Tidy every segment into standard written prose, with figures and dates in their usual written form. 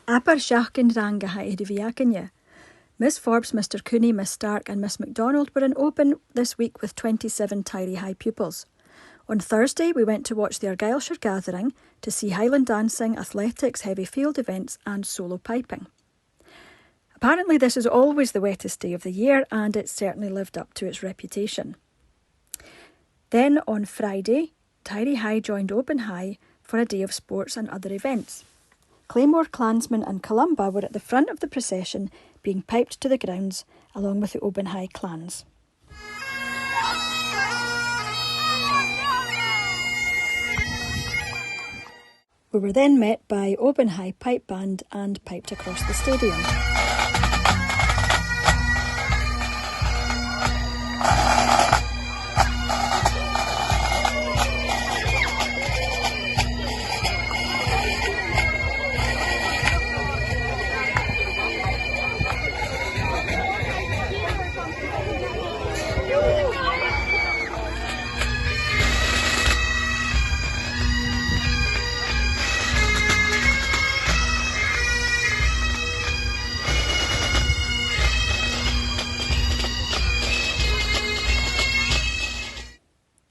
Aber Shachkin Ranga Haediviakanya. Miss Forbes, Mr. Cooney, Miss Stark and Miss MacDonald were in Oban this week with 27 Tiree High pupils. On Thursday, we went to watch the Argyllshire Gathering to see Highland dancing, athletics, heavy field events and solo piping. Apparently this is always the wettest day of the year and it certainly lived up to its reputation. Then on Friday, Tiree High joined Oban High for a day of sports and other events. Claymore, Clansmen and Columba were at the front of the procession being piped to the grounds along with the Oban High clans. We were then met by Oban High Pipe Band and piped across the stadium.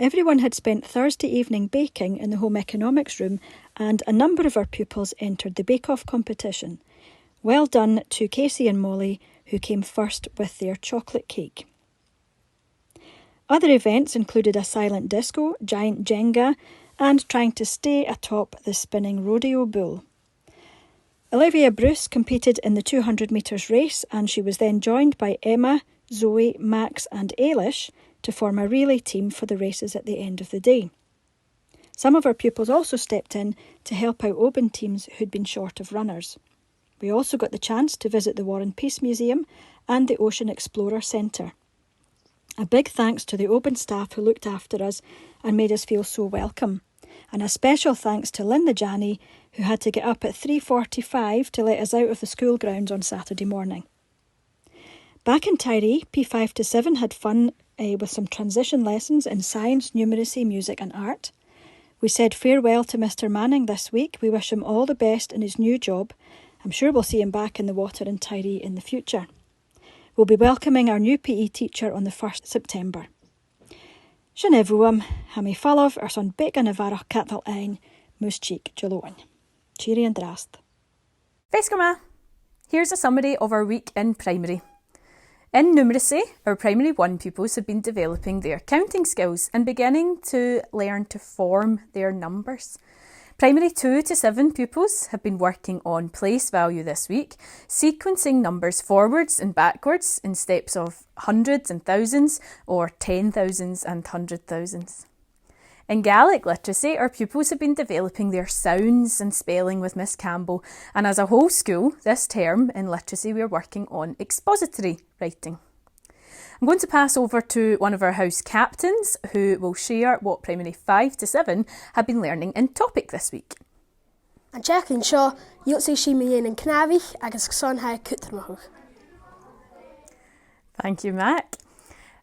Everyone had spent Thursday evening baking in the home economics room and a number of our pupils entered the bake-off competition. Well done to Casey and Molly, who came first with their chocolate cake. Other events included a silent disco, giant Jenga and trying to stay atop the spinning rodeo bull. Olivia Bruce competed in the 200 metres race and she was then joined by Emma, Zoe, Max and Ailish to form a relay team for the races at the end of the day. Some of our pupils also stepped in to help out Oban teams who'd been short of runners. We also got the chance to visit the War and Peace Museum and the Ocean Explorer Centre. A big thanks to the Oban staff who looked after us and made us feel so welcome. And a special thanks to Lynn the Janny, who had to get up at 3:45 to let us out of the school grounds on Saturday morning. Back in Tiree, P5 to 7 had fun with some transition lessons in science, numeracy, music and art. We said farewell to Mr. Manning this week. We wish him all the best in his new job. I'm sure we'll see him back in the water in Tiree in the future. We'll be welcoming our new PE teacher on the 1st September. Sinevuam, Hami Falov, ar son big an avarach catal ein, mus cheek jaloin. Tiree and Drast. Fescama! Here's a summary of our week in primary. In numeracy, our Primary 1 pupils have been developing their counting skills and beginning to learn to form their numbers. Primary 2 to 7 pupils have been working on place value this week, sequencing numbers forwards and backwards in steps of hundreds and thousands or 10,000s and 100,000s. In Gaelic literacy, our pupils have been developing their sounds and spelling with Miss Campbell, and as a whole school, this term in literacy we are working on expository writing. I'm going to pass over to one of our house captains who will share what Primary 5 to 7 have been learning in topic this week. An teachn seo dhealtaí sí mo dhéanann cnabhaigh agus sontha cutarmach. Thank you, Mac.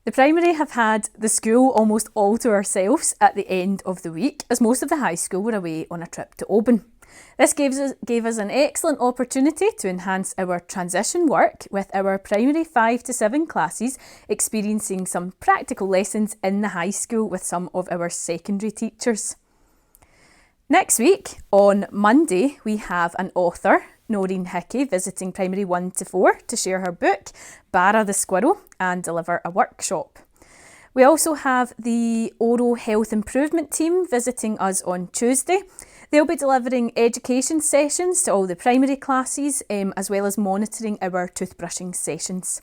The primary have had the school almost all to ourselves at the end of the week, as most of the high school were away on a trip to Oban. This gave us an excellent opportunity to enhance our transition work with our primary 5 to 7 classes experiencing some practical lessons in the high school with some of our secondary teachers. Next week, on Monday, we have an author, Noreen Hickey, visiting primary 1 to 4 to share her book, Barra the Squirrel, and deliver a workshop. We also have the Oral Health Improvement team visiting us on Tuesday. They'll be delivering education sessions to all the primary classes, as well as monitoring our toothbrushing sessions.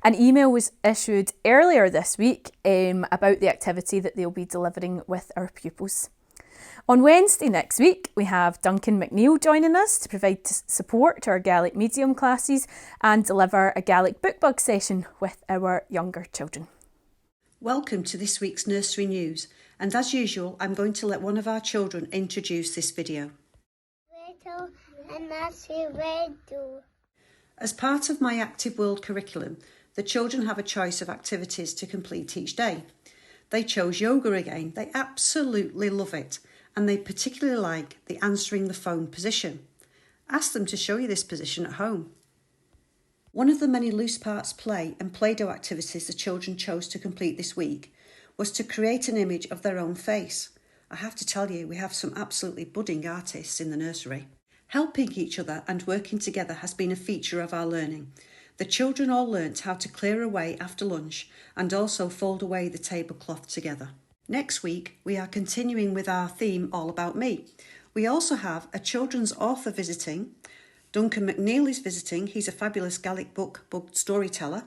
An email was issued earlier this week about the activity that they'll be delivering with our pupils. On Wednesday next week, we have Duncan McNeil joining us to provide support to our Gaelic medium classes and deliver a Gaelic bookbug session with our younger children. Welcome to this week's nursery news, and as usual, I'm going to let one of our children introduce this video. As part of my Active World curriculum, the children have a choice of activities to complete each day. They chose yoga again. They absolutely love it, and they particularly like the answering the phone position. Ask them to show you this position at home. One of the many loose parts play and Play-Doh activities the children chose to complete this week was to create an image of their own face. I have to tell you, we have some absolutely budding artists in the nursery. Helping each other and working together has been a feature of our learning. The children all learnt how to clear away after lunch and also fold away the tablecloth together. Next week, we are continuing with our theme All About Me. We also have a children's author visiting. Duncan McNeil is visiting. He's a fabulous Gaelic book storyteller.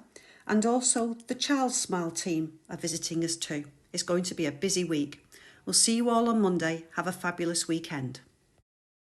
And also the Child's Smile team are visiting us too. It's going to be a busy week. We'll see you all on Monday. Have a fabulous weekend.